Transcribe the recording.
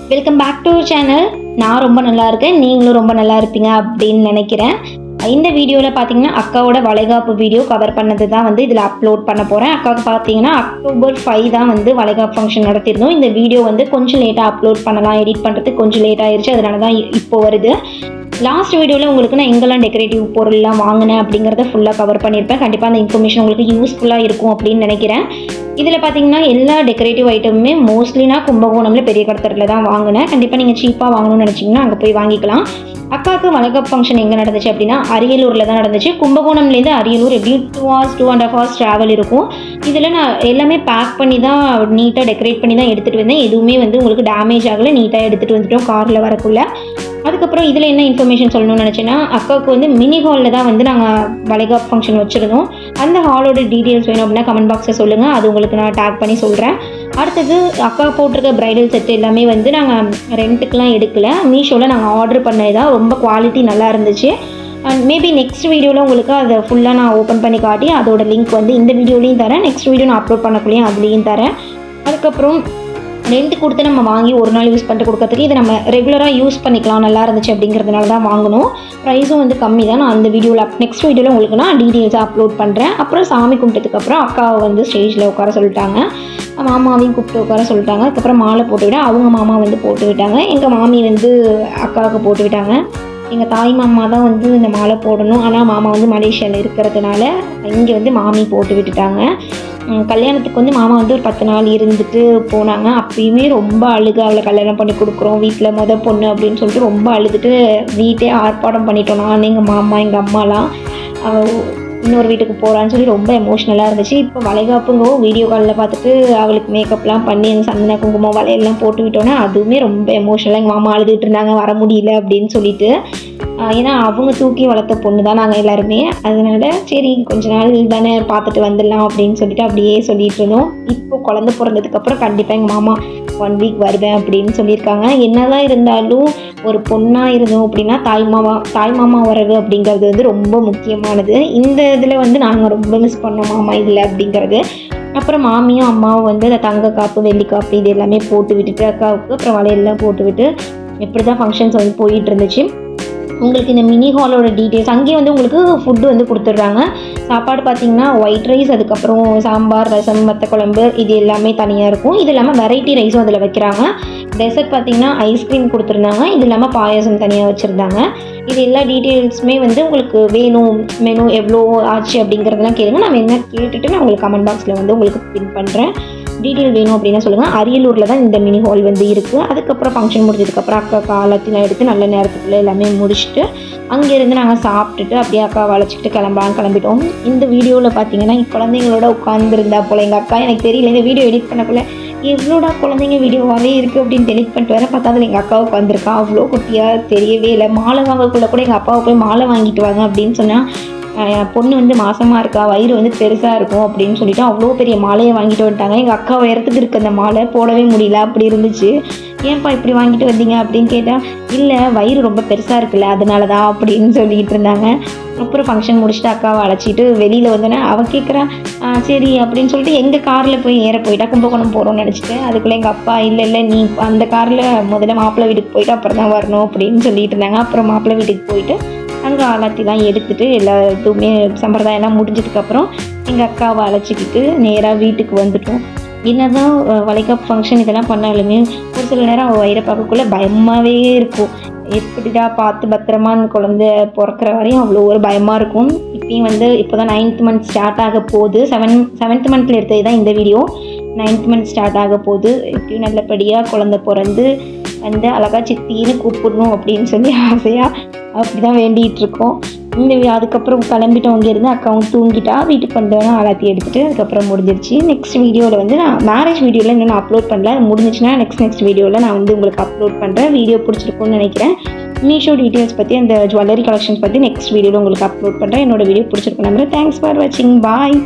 Welcome back to channel. நான் ரொம்ப நல்லா இருக்கேன், நீங்களும் ரொம்ப நல்லா இருப்பீங்க அப்படின்னு நினைக்கிறேன். இந்த வீடியோவில் பார்த்தீங்கன்னா அக்காவோட வளைகாப்பு வீடியோ கவர் பண்ணது தான் வந்து இதில் அப்லோட் பண்ண போகிறேன். அக்காவுக்கு பார்த்தீங்கன்னா October 5 தான் வந்து வளைகாப்பு ஃபங்க்ஷன் நடத்திருந்தோம். இந்த வீடியோ வந்து கொஞ்சம் லேட்டாக அப்லோட் பண்ணலாம், எடிட் பண்ணுறதுக்கு கொஞ்சம் லேட் ஆயிடுச்சு, அதனால தான் இப்போ வருது. லாஸ்ட் வீடியோவில் உங்களுக்கு நான் எங்கெல்லாம் டெக்கரேட்டிவ் பொருள்லாம் வாங்கினேன் அப்படிங்கிறத ஃபுல்லாக கவர் பண்ணியிருப்பேன். கண்டிப்பாக அந்த இன்ஃபர்மேஷன் உங்களுக்கு யூஸ்ஃபுல்லாக இருக்கும் அப்படின்னு நினைக்கிறேன். இதில் பார்த்தீங்கன்னா எல்லா டெக்கரேட்டிவ் ஐட்டமுமே மோஸ்ட்லி நான் கும்பகோணமில் பெரிய கடத்தரில் தான் வாங்கினேன். கண்டிப்பாக நீங்கள் சீப்பாக வாங்கணும்னு நினச்சிங்கன்னா அங்கே போய் வாங்கிக்கலாம். அக்காவுக்கு வளைகாப்பு ஃபங்க்ஷன் எங்கே நடந்துச்சு அப்படின்னா அரியலூரில் தான் நடந்துச்சு. கும்பகோணம்லேருந்து அரியலூர் எப்படியும் 2 hours 2.5 hours ட்ராவல் இருக்கும். இதில் நான் எல்லாமே பேக் பண்ணி தான் நீட்டாக டெக்கரேட் பண்ணி தான் எடுத்துகிட்டு வந்தேன். எதுவுமே வந்து உங்களுக்கு டேமேஜ் ஆகலை, நீட்டாக எடுத்துகிட்டு வந்துட்டோம் காரில் வரக்குள்ள. அதுக்கப்புறம் இதில் என்ன இன்ஃபர்மேஷன் சொல்லணும்னு நினச்சேன்னா, அக்காவுக்கு வந்து மினி ஹாலில் தான் வந்து நாங்கள் வளைகாப்பு ஃபங்க்ஷன் வச்சுருந்தோம். அந்த ஹாலோட டீட்டெயில்ஸ் வேணும் அப்படின்னா கமெண்ட் பாக்ஸில் சொல்லுங்கள், அது உங்களுக்கு நான் டேக் பண்ணி சொல்கிறேன். அடுத்தது அக்கா போட்டிருக்க ப்ரைடல் செட் எல்லாமே வந்து நாங்கள் ரெண்ட்டுக்கெலாம் எடுக்கலை, மீஷோவில் நாங்கள் ஆர்டர் பண்ணது தான். ரொம்ப குவாலிட்டி நல்லா இருந்துச்சு. அண்ட் மேபி நெக்ஸ்ட் வீடியோவில் உங்களுக்கு அதை ஃபுல்லாக நான் ஓப்பன் பண்ணி காட்டி அதோட லிங்க் வந்து இந்த வீடியோலையும் தரேன், நெக்ஸ்ட் வீடியோ நான் அப்லோட் பண்ணக்குள்ளேயும் அதுலேயும் தரேன். அதுக்கப்புறம் ரெண்ட் கொடுத்து நம்ம வாங்கி ஒரு நாள் யூஸ் பண்ணிட்டு கொடுக்கறதுக்கு இதை நம்ம ரெகுலராக யூஸ் பண்ணிக்கலாம், நல்லா இருந்துச்சு அப்படிங்கிறதுனால தான் வாங்கணும். ப்ரைஸும் வந்து கம்மி தான். நான் அந்த வீடியோவில் நெக்ஸ்ட் வீடியோவில் உங்களுக்கு நான் டீட்டெயில்ஸாக அப்லோட் பண்ணுறேன். அப்புறம் சாமி கும்பிட்டதுக்கப்புறம் அக்காவை வந்து ஸ்டேஜில் உட்கார சொல்லிட்டாங்க, மாமாவையும் கூப்பிட்டு உட்கார சொல்லிட்டாங்க. அதுக்கப்புறம் மாலை போட்டு விட அவங்க மாமா வந்து போட்டு விட்டாங்க, எங்கள் மாமி வந்து அக்காவுக்கு போட்டு விட்டாங்க. எங்கள் தாய் மாமா தான் வந்து இந்த மாலை போடணும், ஆனால் மாமா வந்து மலேசியாவில் இருக்கிறதுனால இங்கே வந்து மாமி போட்டு விட்டுட்டாங்க. கல்யாணத்துக்கு வந்து மாமா வந்து ஒரு 10 நாள் இருந்துட்டு போனாங்க. அப்பயுமே ரொம்ப அழுக, அவளை கல்யாணம் பண்ணி கொடுக்குறோம் வீட்டில் பொண்ணு அப்படின்னு சொல்லிட்டு ரொம்ப அழுதுட்டு வீட்டே ஆர்ப்பாட்டம் பண்ணிட்டோம். நான் எங்கள் மாமா எங்கள் அம்மாலாம் இன்னொரு வீட்டுக்கு போகிறான்னு சொல்லி ரொம்ப எமோஷ்னலாக இருந்துச்சு. இப்போ வளைகாப்புங்கவும் வீடியோ காலில் பார்த்துட்டு அவளுக்கு மேக்கப்லாம் பண்ணி எங்கள் சந்தன குங்குமம் வளையல்லாம் போட்டு விட்டோன்னே அதுவுமே ரொம்ப எமோஷ்னலாக எங்கள் மாமா அழுதுட்டு இருந்தாங்க, வர முடியல அப்படின்னு சொல்லிட்டு. ஏன்னா அவங்க தூக்கி வளர்த்த பொண்ணு தான் நாங்கள் எல்லாருமே, அதனால சரி கொஞ்ச நாள் தானே பார்த்துட்டு வந்துடலாம் அப்படின்னு சொல்லிட்டு அப்படியே சொல்லிட்டு இருந்தோம். இப்போ குழந்தை பிறந்ததுக்கப்புறம் கண்டிப்பாக எங்கள் மாமா 1 week வருவேன் அப்படின்னு சொல்லியிருக்காங்க. என்னதான் இருந்தாலும் ஒரு பொண்ணாக இருந்தோம் அப்படின்னா தாய் மாமா உறவு அப்படிங்கிறது வந்து ரொம்ப முக்கியமானது. இந்த இதில் வந்து நாங்கள் ரொம்ப மிஸ் பண்ணோம் மாமா இல்லை அப்படிங்கிறது. அப்புறம் மாமியும் அம்மாவும் வந்து அந்த தங்க காப்பு வெள்ளி காப்பு இது எல்லாமே போட்டு விட்டுட்டு அக்காவுக்கு அப்புறம் வளையல்லாம் போட்டு விட்டு இப்படி தான் ஃபங்க்ஷன்ஸ் வந்து போயிட்டு இருந்துச்சு. உங்களுக்கு இந்த மினி ஹாலோட டீட்டெயில்ஸ் அங்கேயே வந்து உங்களுக்கு ஃபுட்டு வந்து கொடுத்துட்றாங்க. சாப்பாடு பார்த்திங்கன்னா ஒயிட் ரைஸ், அதுக்கப்புறம் சாம்பார், ரசம், வத்த குழம்பு இது எல்லாமே தனியாக இருக்கும். இது இல்லாமல் வெரைட்டி ரைஸும் அதில் வைக்கிறாங்க. டெசர்ட் பார்த்திங்கன்னா ஐஸ்கிரீம் கொடுத்துருந்தாங்க, இது இல்லாமல் பாயாசம் தனியாக வச்சுருந்தாங்க. இது எல்லா டீட்டெயில்ஸுமே வந்து உங்களுக்கு வேணும், மெனு எவ்வளோ ஆச்சு அப்படிங்கிறதெல்லாம் கேளுங்க. நான் என்ன கேட்டுட்டு நான் உங்களுக்கு கமெண்ட் பாக்ஸில் வந்து உங்களுக்கு பின் பண்ணுறேன். டீட்டெயில் வேணும் அப்படின்னா சொல்லுங்கள். அரியலூரில் தான் இந்த மினி ஹால் வந்து இருக்குது. அதுக்கப்புறம் ஃபங்க்ஷன் முடிஞ்சதுக்கப்புறம் அக்கா காலத்தையும் எடுத்து நல்ல நேரத்துக்குள்ளே எல்லாமே முடிச்சுட்டு அங்கேருந்து நாங்கள் சாப்பிட்டுட்டு அப்படியே அக்காவை அழைச்சிக்கிட்டு கிளம்பிட்டோம். இந்த வீடியோவில் பார்த்தீங்கன்னா குழந்தைங்களோட உட்காந்துருந்தா போல் எங்கள் அக்கா, எனக்கு தெரியல இந்த வீடியோ எடிட் பண்ணக்குள்ள எவ்வளோடா குழந்தைங்க வீடியோவாகவே இருக்குது அப்படின்னு டெலிட் பண்ணிட்டு வரேன். பார்த்தா அதில் எங்கள் அக்காவுக்கு வந்திருக்கா, அவ்வளோ குட்டியாக தெரியவே இல்லை. மாலை வாங்கக்குள்ளே கூட எங்கள் அப்பாவை போய் மாலை வாங்கிட்டு வாங்க அப்படின்னு சொன்னால் பொண்ணு வந்து மாசமாக இருக்கா, வயிறு வந்து பெருசாக இருக்கும் அப்படின்னு சொல்லிட்டு அவ்வளோ பெரிய மாலையை வாங்கிட்டு வந்துட்டாங்க. எங்கள் அக்கா உயரத்துக்கு இருக்க அந்த மாலை போடவே முடியல, அப்படி இருந்துச்சு. ஏன்ப்பா இப்படி வாங்கிட்டு வந்தீங்க அப்படின்னு கேட்டால், இல்லை வயிறு ரொம்ப பெருசாக இருக்குல்ல அதனால தான் அப்படின்னு சொல்லிக்கிட்டு இருந்தாங்க. அப்புறம் ஃபங்க்ஷன் முடிச்சுட்டு அக்காவை அழைச்சிட்டு வெளியில் வந்தோன்னே அவள் கேட்குறான் சரி அப்படின்னு சொல்லிட்டு எங்கள் காரில் போய் ஏற போயிட்டா, கும்பகோணம் போகிறோன்னு நினச்சிட்டு. அதுக்குள்ளே எங்கள் அப்பா இல்லை நீ அந்த காரில் முதல்ல மாப்பிள்ளை வீட்டுக்கு போயிட்டு அப்புறம் தான் வரணும் அப்படின்னு சொல்லிட்டு இருந்தாங்க. அப்புறம் மாப்பிள்ளை வீட்டுக்கு போயிட்டு அங்கே ஆலாத்திலாம் எடுத்துகிட்டு எல்லா இதுவுமே சம்பிரதாயம்லாம் முடிஞ்சதுக்கப்புறம் எங்கள் அக்காவை அழைச்சிக்கிட்டு நேராக வீட்டுக்கு வந்துட்டோம். என்ன தான் வளைகாப்பு ஃபங்க்ஷன் இதெல்லாம் பண்ணாலுமே ஒரு சில நேரம் அவள் வயிறை பார்க்கக்குள்ளே பயமாகவே இருக்கும். எப்படிடா பார்த்து பத்திரமா அந்த குழந்தை பிறக்கிற வரையும் அவ்வளோ ஒரு பயமாக இருக்கும். இப்பயும் வந்து இப்போ தான் 9th month ஸ்டார்ட் ஆக போகுது. 7th monthல எடுத்தது தான் இந்த வீடியோ. 9th month ஸ்டார்ட் ஆக போகுது. எப்படியும் நல்லபடியாக குழந்தை பிறந்து வந்து அழகாக சித்தின்னு கூப்பிடணும் அப்படின்னு சொல்லி ஆசையாக அப்படி தான் வேண்டிகிட்ருக்கோம். அதுக்கப்புறம் கிளம்பிட்டோம் இங்கேருந்து. அக்காவும் தூங்கிட்டா, வீட்டுக்கு வந்தோன்னா ஆலாத்தி எடுத்துகிட்டு அதுக்கப்புறம் முடிஞ்சிருச்சு. நெக்ஸ்ட் வீடியோவில் வந்து நான் மேரேஜ் வீடியோவில் இன்னும் நான் அப்லோட் பண்ணல, முடிஞ்சிச்சுன்னா நெக்ஸ்ட் வீடியோவில் நான் வந்து உங்களுக்கு அப்லோட் பண்ணுறேன். வீடியோ பிடிச்சிருக்குன்னு நினைக்கிறேன். மீஷோ டீட்டெயில்ஸ் பற்றி அந்த ஜுவல்லரி கலெக்ஷன்ஸ் பற்றி நெக்ஸ்ட் வீடியோவில் உங்களுக்கு அப்லோட் பண்ணுறேன். என்னோட வீடியோ பிடிச்சிருக்கும் நம்புறேன். தேங்க்ஸ் ஃபார் வாட்சிங். பாய்.